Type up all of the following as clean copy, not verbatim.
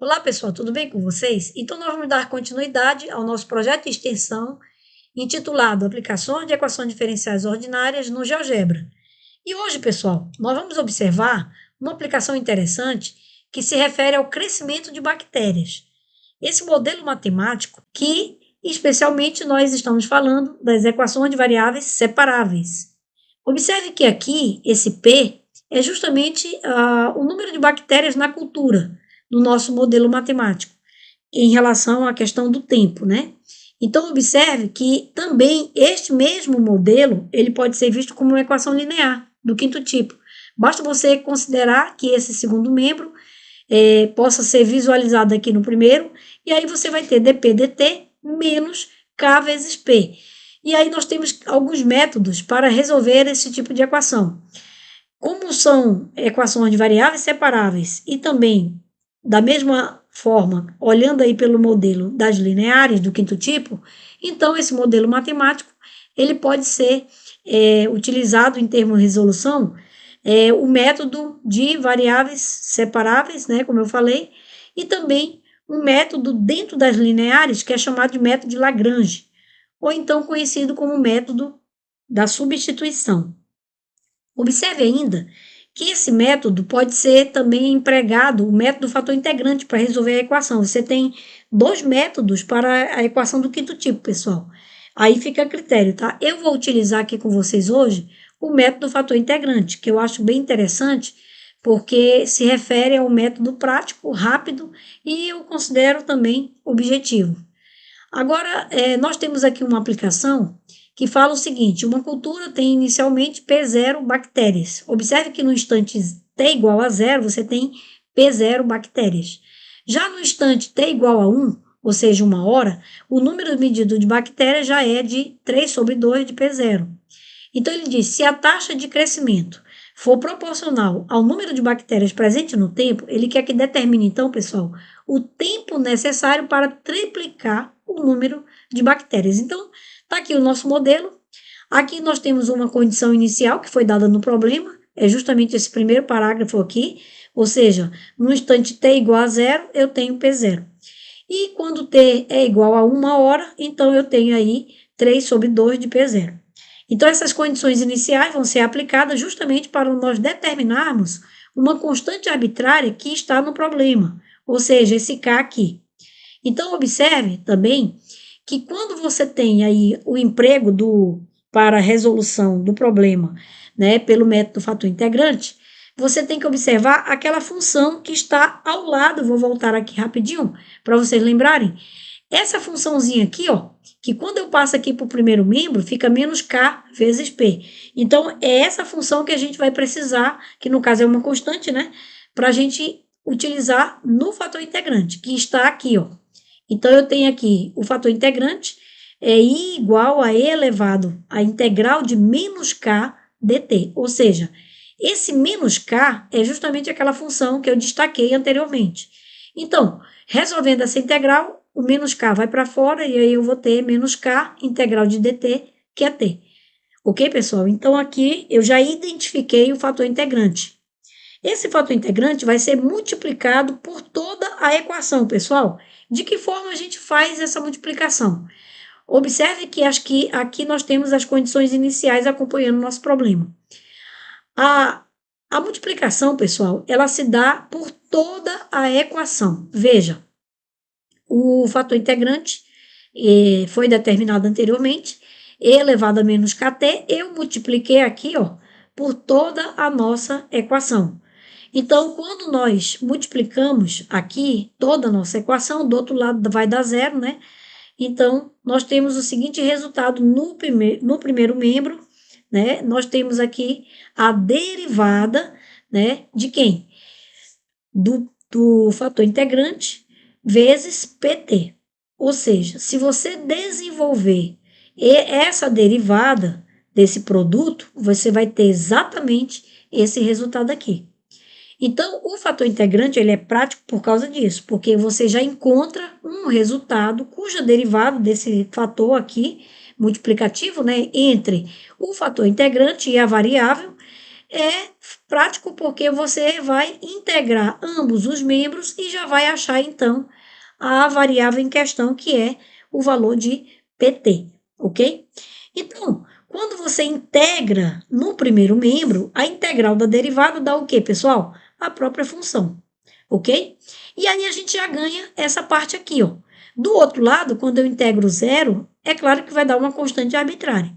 Olá, pessoal, tudo bem com vocês? Então, nós vamos dar continuidade ao nosso projeto de extensão intitulado Aplicações de Equações Diferenciais Ordinárias no GeoGebra. E hoje, pessoal, nós vamos observar uma aplicação interessante que se refere ao crescimento de bactérias. Esse modelo matemático que, especialmente, nós estamos falando das equações de variáveis separáveis. Observe que aqui, esse P é justamente o número de bactérias na cultura do nosso modelo matemático, em relação à questão do tempo, né? Então, observe que também este mesmo modelo, ele pode ser visto como uma equação linear, do quinto tipo. Basta você considerar que esse segundo membro possa ser visualizado aqui no primeiro, e aí você vai ter dp dt menos k vezes p. E aí nós temos alguns métodos para resolver esse tipo de equação. Como são equações de variáveis separáveis e também, da mesma forma, olhando aí pelo modelo das lineares do quinto tipo, então esse modelo matemático ele pode ser utilizado em termos de resolução, o método de variáveis separáveis, né, como eu falei, e também um método dentro das lineares que é chamado de método de Lagrange, ou então conhecido como método da substituição. Observe ainda que esse método pode ser também empregado, o método do fator integrante, para resolver a equação. Você tem dois métodos para a equação do quinto tipo, pessoal. Aí fica a critério, tá? Eu vou utilizar aqui com vocês hoje o método do fator integrante, que eu acho bem interessante, porque se refere ao método prático, rápido e eu considero também objetivo. Agora, nós temos aqui uma aplicação que fala o seguinte: uma cultura tem inicialmente P0 bactérias. Observe que no instante t igual a 0, você tem P0 bactérias. Já no instante t igual a 1, ou seja, 1 hora, o número medido de bactérias já é de 3 sobre 2 de P0. Então, ele diz: se a taxa de crescimento for proporcional ao número de bactérias presente no tempo, ele quer que determine, então, pessoal, o tempo necessário para triplicar o número de bactérias. Então, está aqui o nosso modelo. Aqui nós temos uma condição inicial que foi dada no problema, é justamente esse primeiro parágrafo aqui, ou seja, no instante t igual a 0, eu tenho P0. E quando t é igual a 1 hora, então eu tenho aí 3 sobre 2 de P0. Então, essas condições iniciais vão ser aplicadas justamente para nós determinarmos uma constante arbitrária que está no problema, ou seja, esse K aqui. Então, observe também que quando você tem aí o emprego para a resolução do problema, né, pelo método do fator integrante, você tem que observar aquela função que está ao lado. Vou voltar aqui rapidinho para vocês lembrarem. Essa funçãozinha aqui, ó, que quando eu passo aqui para o primeiro membro, fica menos K vezes P. Então, é essa função que a gente vai precisar, que no caso é uma constante, né? Para a gente utilizar no fator integrante, que está aqui, ó. Então, eu tenho aqui o fator integrante, é I igual a E elevado à integral de menos K dt. Ou seja, esse menos K é justamente aquela função que eu destaquei anteriormente. Então, resolvendo essa integral, o menos k vai para fora e aí eu vou ter menos k integral de dt, que é t. Ok, pessoal? Então, aqui eu já identifiquei o fator integrante. Esse fator integrante vai ser multiplicado por toda a equação, pessoal. De que forma a gente faz essa multiplicação? Observe que aqui nós temos as condições iniciais acompanhando o nosso problema. A multiplicação, pessoal, ela se dá por toda a equação. Veja, o fator integrante foi determinado anteriormente, E elevado a menos kt, eu multipliquei aqui, ó, por toda a nossa equação. Então, quando nós multiplicamos aqui toda a nossa equação, do outro lado vai dar zero, né? Então, nós temos o seguinte resultado no primeiro membro, né? Nós temos aqui a derivada, né? De quem? Do fator integrante vezes PT. Ou seja, se você desenvolver essa derivada desse produto, você vai ter exatamente esse resultado aqui. Então, o fator integrante ele é prático por causa disso, porque você já encontra um resultado cuja derivada desse fator aqui, multiplicativo, né, entre o fator integrante e a variável, é prático porque você vai integrar ambos os membros e já vai achar, então, a variável em questão, que é o valor de PT, ok? Então, quando você integra no primeiro membro, a integral da derivada dá o quê, pessoal? A própria função, ok? E aí a gente já ganha essa parte aqui, ó. Do outro lado, quando eu integro zero, é claro que vai dar uma constante arbitrária.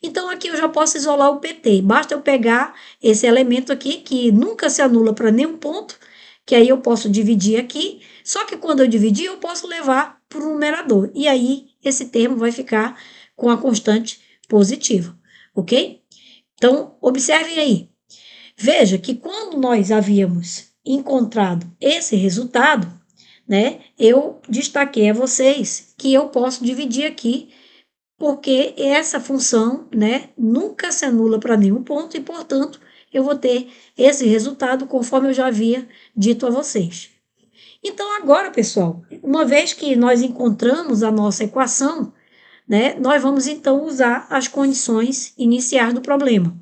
Então, aqui eu já posso isolar o PT. Basta eu pegar esse elemento aqui, que nunca se anula para nenhum ponto, que aí eu posso dividir aqui. Só que quando eu dividir, eu posso levar para o numerador. E aí, esse termo vai ficar com a constante positiva, ok? Então, observem aí. Veja que quando nós havíamos encontrado esse resultado, né, eu destaquei a vocês que eu posso dividir aqui, porque essa função, né, nunca se anula para nenhum ponto e, portanto, eu vou ter esse resultado conforme eu já havia dito a vocês. Então, agora, pessoal, uma vez que nós encontramos a nossa equação, né, nós vamos então usar as condições iniciais do problema.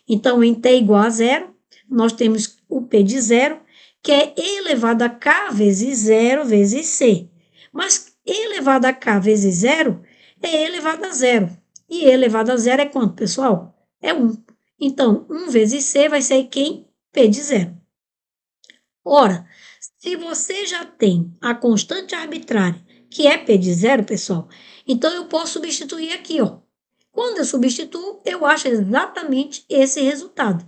Então, em t igual a zero, nós temos o p de zero, que é e elevado a k vezes zero vezes c. Mas e elevado a k vezes zero é e elevado a zero. E e elevado a zero é quanto, pessoal? É 1. Então, 1 vezes c vai ser quem? P de zero. Ora, se você já tem a constante arbitrária, que é P de zero, pessoal, então eu posso substituir aqui, ó. Quando eu substituo, eu acho exatamente esse resultado.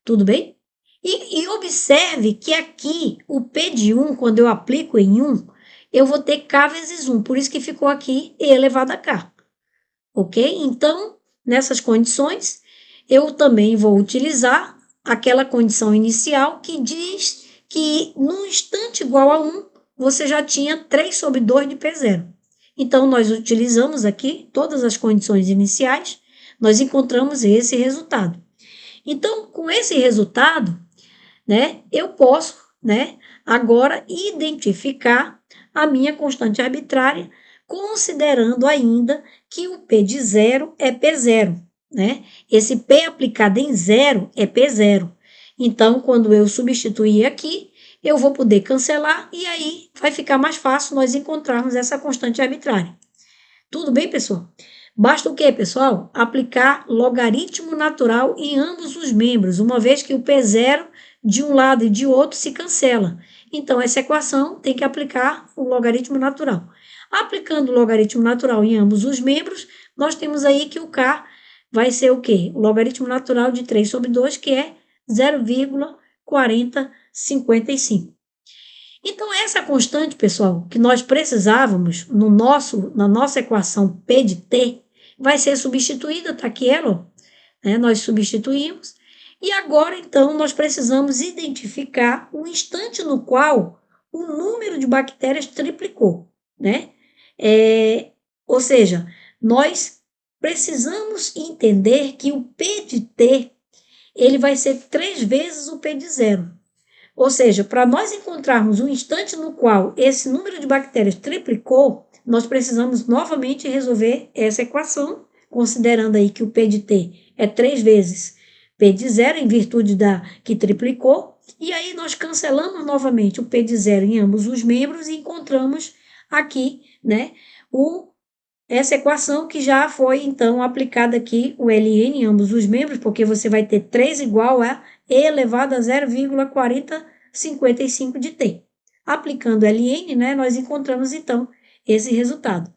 Tudo bem? E observe que aqui, o P de 1, quando eu aplico em 1, eu vou ter K vezes 1, por isso que ficou aqui E elevado a K. Ok? Então, nessas condições, eu também vou utilizar aquela condição inicial que diz que no instante igual a 1, você já tinha 3 sobre 2 de P0. Então, nós utilizamos aqui todas as condições iniciais, nós encontramos esse resultado. Então, com esse resultado, né, eu posso, né, agora identificar a minha constante arbitrária, considerando ainda que o P de zero é P0, né? Esse P aplicado em zero é P0. Então, quando eu substituir aqui, eu vou poder cancelar e aí vai ficar mais fácil nós encontrarmos essa constante arbitrária. Tudo bem, pessoal? Basta o quê, pessoal? Aplicar logaritmo natural em ambos os membros, uma vez que o P0 de um lado e de outro se cancela. Então, essa equação tem que aplicar o logaritmo natural. Aplicando o logaritmo natural em ambos os membros, nós temos aí que o K vai ser o quê? O logaritmo natural de 3 sobre 2, que é 0,4055. Então, essa constante, pessoal, que nós precisávamos na nossa equação P de T, vai ser substituída, está aqui ela, ó, né? Nós substituímos. E agora, então, nós precisamos identificar o instante no qual o número de bactérias triplicou, né? Ou seja, nós precisamos entender que o P de T, ele vai ser 3 vezes o P de zero. Ou seja, para nós encontrarmos um instante no qual esse número de bactérias triplicou, nós precisamos novamente resolver essa equação, considerando aí que o P de T é 3 vezes P de zero, em virtude da que triplicou, e aí nós cancelamos novamente o P de zero em ambos os membros e encontramos aqui, né, essa equação que já foi, então, aplicada aqui, o ln em ambos os membros, porque você vai ter 3 igual a e elevado a 0,4055 de t. Aplicando ln, né, nós encontramos, então, esse resultado.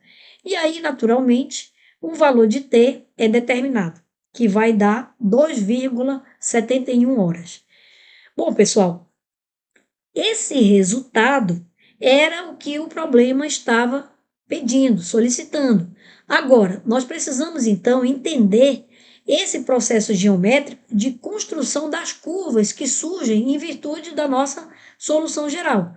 E aí, naturalmente, o valor de t é determinado, que vai dar 2,71 horas. Bom, pessoal, esse resultado era o que o problema estava pedindo, solicitando. Agora, nós precisamos então entender esse processo geométrico de construção das curvas que surgem em virtude da nossa solução geral,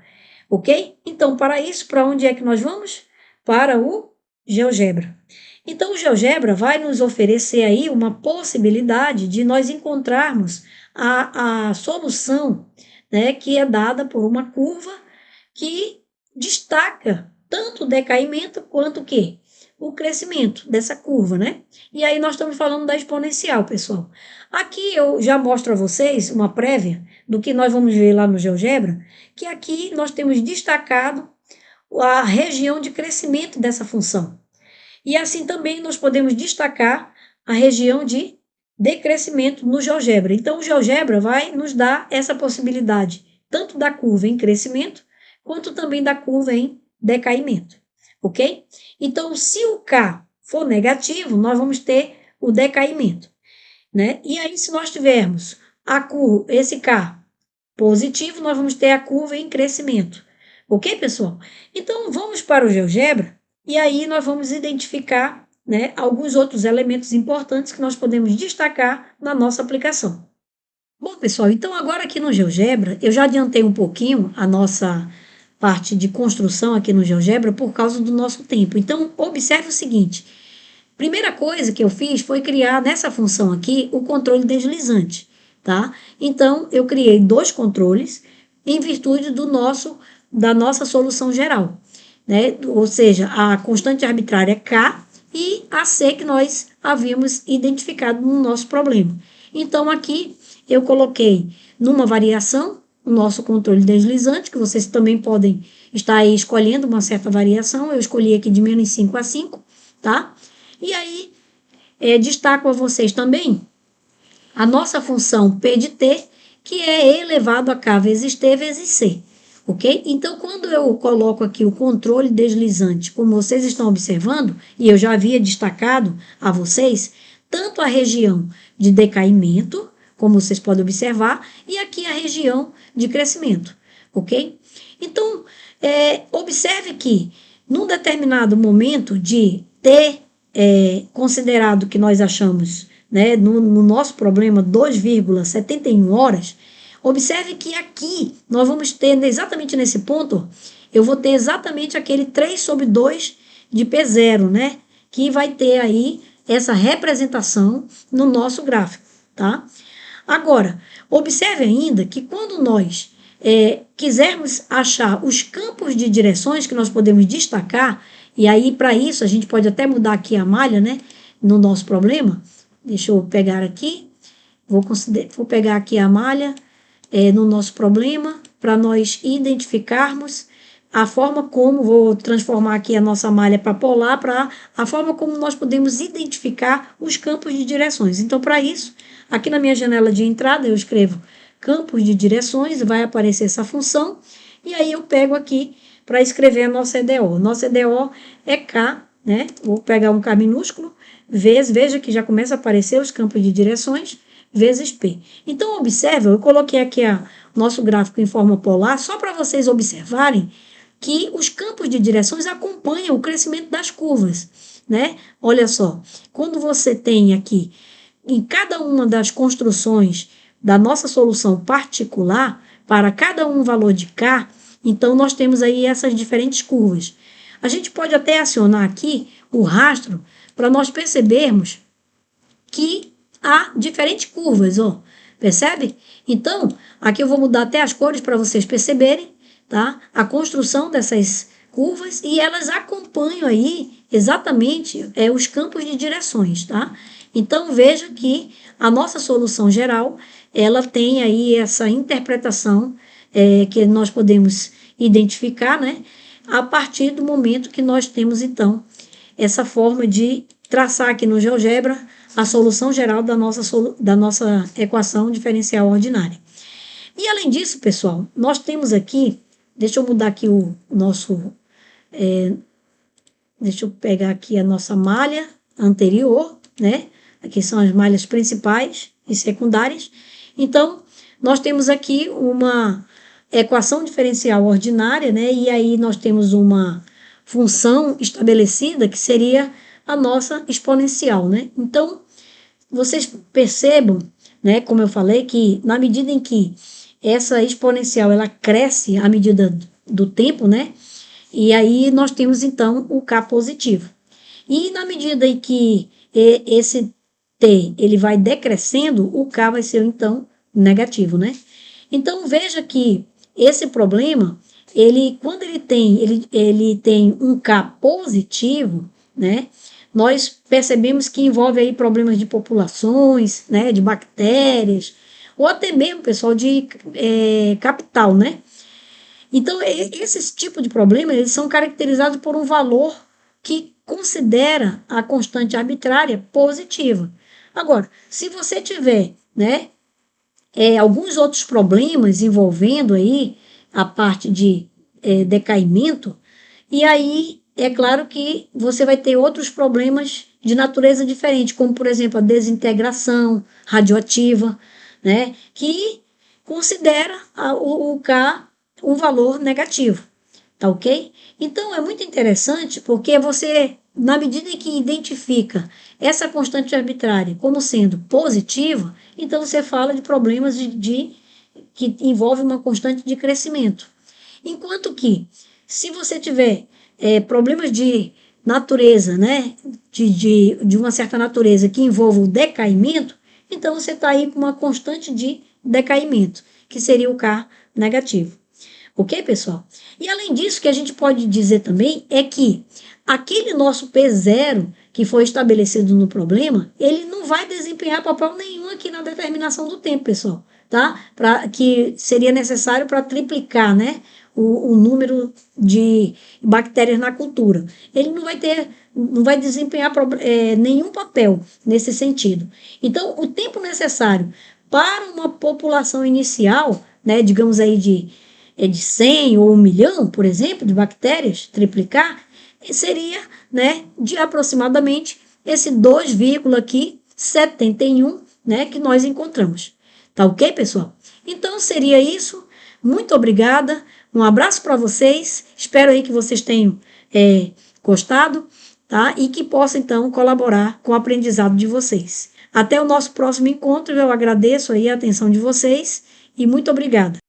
ok? Então, para isso, para onde é que nós vamos? Para o GeoGebra. Então, o GeoGebra vai nos oferecer aí uma possibilidade de nós encontrarmos a solução, né, que é dada por uma curva que destaca tanto o decaimento quanto o quê? o crescimento dessa curva, né? E aí nós estamos falando da exponencial, pessoal. Aqui eu já mostro a vocês uma prévia do que nós vamos ver lá no GeoGebra, que aqui nós temos destacado a região de crescimento dessa função. E assim também nós podemos destacar a região de decrescimento no GeoGebra. Então, o GeoGebra vai nos dar essa possibilidade, tanto da curva em crescimento, quanto também da curva em decaimento, ok? Então, se o K for negativo, nós vamos ter o decaimento, né? E aí, se nós tivermos a curva, esse K positivo, nós vamos ter a curva em crescimento, ok, pessoal? Então, vamos para o GeoGebra e aí nós vamos identificar, né, alguns outros elementos importantes que nós podemos destacar na nossa aplicação. Bom, pessoal, então agora aqui no GeoGebra, eu já adiantei um pouquinho a nossa parte de construção aqui no GeoGebra por causa do nosso tempo. Então, observe o seguinte, primeira coisa que eu fiz foi criar nessa função aqui o controle deslizante, tá? Então, eu criei 2 controles em virtude da nossa solução geral, né? Ou seja, a constante arbitrária K e a C que nós havíamos identificado no nosso problema. Então, aqui eu coloquei numa variação o nosso controle deslizante, que vocês também podem estar aí escolhendo uma certa variação. Eu escolhi aqui de menos 5 a 5, tá? E aí, destaco a vocês também a nossa função P de T, que é E elevado a K vezes T vezes C, ok? Então, quando eu coloco aqui o controle deslizante, como vocês estão observando, e eu já havia destacado a vocês, tanto a região de decaimento, como vocês podem observar, e aqui a região de crescimento, ok? Então, observe que, num determinado momento de T considerado que nós achamos, né, no nosso problema 2,71 horas, observe que aqui nós vamos ter exatamente nesse ponto, eu vou ter exatamente aquele 3 sobre 2 de P0, né, que vai ter aí essa representação no nosso gráfico, tá? Agora, observe ainda que quando nós quisermos achar os campos de direções que nós podemos destacar, e aí para isso a gente pode até mudar aqui a malha, né, no nosso problema. Deixa eu pegar aqui, vou pegar aqui a malha no nosso problema, para nós identificarmos a forma como, vou transformar aqui a nossa malha para polar, para a forma como nós podemos identificar os campos de direções. Então, para isso, aqui na minha janela de entrada, eu escrevo campos de direções, vai aparecer essa função, e aí eu pego aqui para escrever a nossa EDO. Nossa EDO é K, né? Vou pegar um K minúsculo, veja que já começa a aparecer os campos de direções, vezes P. Então, observe, eu coloquei aqui o nosso gráfico em forma polar, só para vocês observarem que os campos de direções acompanham o crescimento das curvas, né? Olha só, quando você tem aqui, em cada uma das construções da nossa solução particular, para cada um valor de K, então nós temos aí essas diferentes curvas. A gente pode até acionar aqui o rastro para nós percebermos que há diferentes curvas, ó. Percebe? Então, aqui eu vou mudar até as cores para vocês perceberem, tá? A construção dessas curvas e elas acompanham aí exatamente os campos de direções, tá? Então, veja que a nossa solução geral, ela tem aí essa interpretação que nós podemos identificar, né? A partir do momento que nós temos, então, essa forma de traçar aqui no GeoGebra a solução geral da nossa equação diferencial ordinária. E além disso, pessoal, nós temos aqui, deixa eu mudar aqui o nosso, deixa eu pegar aqui a nossa malha anterior, né? Aqui são as malhas principais e secundárias. Então, nós temos aqui uma equação diferencial ordinária, né? E aí nós temos uma função estabelecida que seria a nossa exponencial, né? Então, vocês percebam, né, como eu falei, que na medida em que essa exponencial ela cresce à medida do tempo, né? E aí nós temos então o K positivo. E na medida em que esse T ele vai decrescendo, o K vai ser então negativo, né? Então veja que esse problema, quando ele tem um K positivo, né? Nós percebemos que envolve aí problemas de populações, né, de bactérias, ou até mesmo, pessoal, de capital, né? Então, esses tipos de problemas, eles são caracterizados por um valor que considera a constante arbitrária positiva. Agora, se você tiver, né, alguns outros problemas envolvendo aí a parte de decaimento, e aí é claro que você vai ter outros problemas de natureza diferente, como por exemplo a desintegração radioativa, né, que considera o K um valor negativo, tá ok? Então é muito interessante porque você, na medida em que identifica essa constante arbitrária como sendo positiva, então você fala de problemas que envolve uma constante de crescimento. Enquanto que, se você tiver problemas de natureza, né, de uma certa natureza que envolva o decaimento, então você está aí com uma constante de decaimento, que seria o K negativo. Ok, pessoal? E além disso, o que a gente pode dizer também é que aquele nosso P0 que foi estabelecido no problema, ele não vai desempenhar papel nenhum aqui na determinação do tempo, pessoal, tá? Que seria necessário para triplicar, né, o número de bactérias na cultura. Ele não vai desempenhar nenhum papel nesse sentido. Então, o tempo necessário para uma população inicial, né, digamos aí de 100 ou 1 milhão, por exemplo, de bactérias, triplicar, seria, né, de aproximadamente esse 2,71, né, que nós encontramos. Tá ok, pessoal? Então, seria isso. Muito obrigada. Um abraço para vocês. Espero aí que vocês tenham gostado, tá? E que possam, então, colaborar com o aprendizado de vocês. Até o nosso próximo encontro. Eu agradeço aí a atenção de vocês e muito obrigada.